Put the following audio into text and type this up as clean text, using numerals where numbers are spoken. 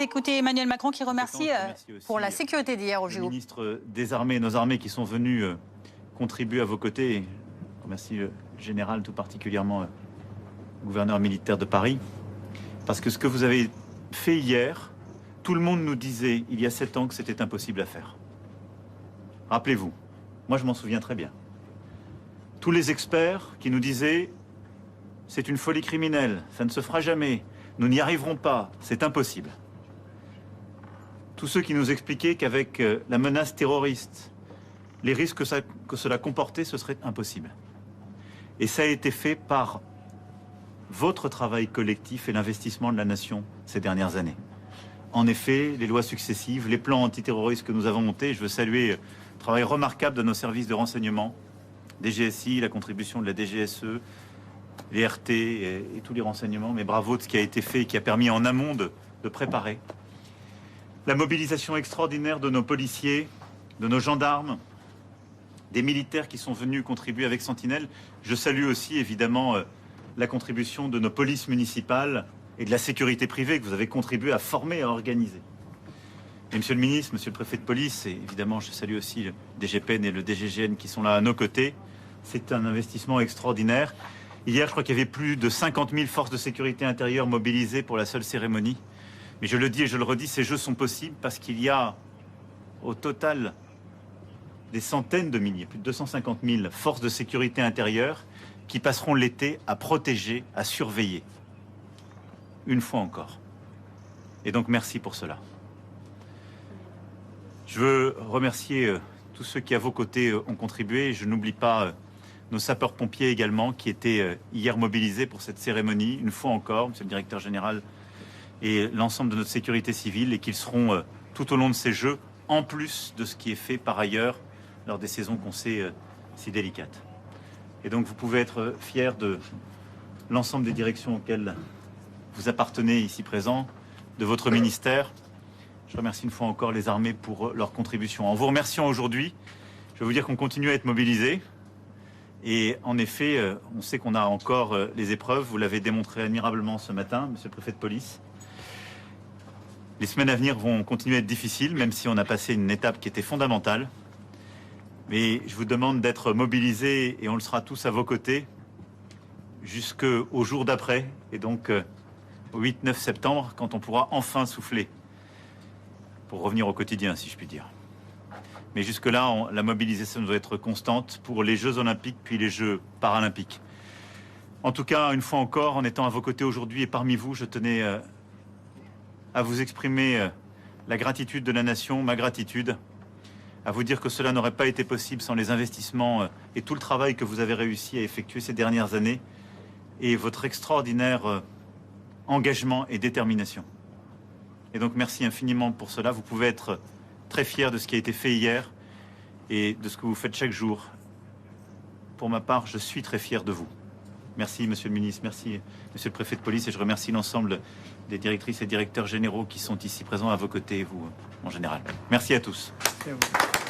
Écoutez Emmanuel Macron qui remercie pour la sécurité d'hier au JO. Le ministre des Armées, nos armées qui sont venus contribuer à vos côtés. Je remercie le général, tout particulièrement le gouverneur militaire de Paris. Parce que ce que vous avez fait hier, tout le monde nous disait il y a 7 ans que c'était impossible à faire. Rappelez-vous, moi je m'en souviens très bien. Tous les experts qui nous disaient c'est une folie criminelle, ça ne se fera jamais, nous n'y arriverons pas, c'est impossible. Tous ceux qui nous expliquaient qu'avec la menace terroriste, les risques que cela comportait, ce serait impossible. Et ça a été fait par votre travail collectif et l'investissement de la nation ces dernières années. En effet, les lois successives, les plans antiterroristes que nous avons montés, je veux saluer le travail remarquable de nos services de renseignement, DGSI, la contribution de la DGSE, les RT et tous les renseignements, mais bravo de ce qui a été fait et qui a permis en amont de préparer. La mobilisation extraordinaire de nos policiers, de nos gendarmes, des militaires qui sont venus contribuer avec Sentinelle. Je salue aussi évidemment la contribution de nos polices municipales et de la sécurité privée que vous avez contribué à former, à organiser. Et monsieur le ministre, monsieur le préfet de police, et évidemment je salue aussi le DGPN et le DGGN qui sont là à nos côtés. C'est un investissement extraordinaire. Hier, je crois qu'il y avait plus de 50 000 forces de sécurité intérieure mobilisées pour la seule cérémonie. Mais je le dis et je le redis, ces jeux sont possibles parce qu'il y a au total des centaines de milliers, plus de 250 000 forces de sécurité intérieure qui passeront l'été à protéger, à surveiller. Une fois encore. Et donc merci pour cela. Je veux remercier tous ceux qui à vos côtés ont contribué. Je n'oublie pas nos sapeurs-pompiers également qui étaient hier mobilisés pour cette cérémonie. Une fois encore, monsieur le directeur général, et l'ensemble de notre sécurité civile, et qu'ils seront tout au long de ces Jeux, en plus de ce qui est fait par ailleurs lors des saisons qu'on sait si délicates. Et donc vous pouvez être fiers de l'ensemble des directions auxquelles vous appartenez ici présents, de votre ministère. Je remercie une fois encore les armées pour leur contribution. En vous remerciant aujourd'hui, je vais vous dire qu'on continue à être mobilisés. Et en effet, on sait qu'on a encore les épreuves. Vous l'avez démontré admirablement ce matin, monsieur le préfet de police. Les semaines à venir vont continuer à être difficiles, même si on a passé une étape qui était fondamentale. Mais je vous demande d'être mobilisés, et on le sera tous à vos côtés, jusqu'au jour d'après, et donc au 8-9 septembre, quand on pourra enfin souffler, pour revenir au quotidien, si je puis dire. Mais jusque-là, la mobilisation doit être constante pour les Jeux Olympiques, puis les Jeux Paralympiques. En tout cas, une fois encore, en étant à vos côtés aujourd'hui et parmi vous, je tenais à vous exprimer la gratitude de la nation, ma gratitude, à vous dire que cela n'aurait pas été possible sans les investissements et tout le travail que vous avez réussi à effectuer ces dernières années et votre extraordinaire engagement et détermination. Et donc merci infiniment pour cela. Vous pouvez être très fiers de ce qui a été fait hier et de ce que vous faites chaque jour. Pour ma part, je suis très fier de vous. Merci, monsieur le ministre, merci, monsieur le préfet de police, et je remercie l'ensemble des directrices et directeurs généraux qui sont ici présents à vos côtés, vous, en général. Merci à tous. Merci à vous.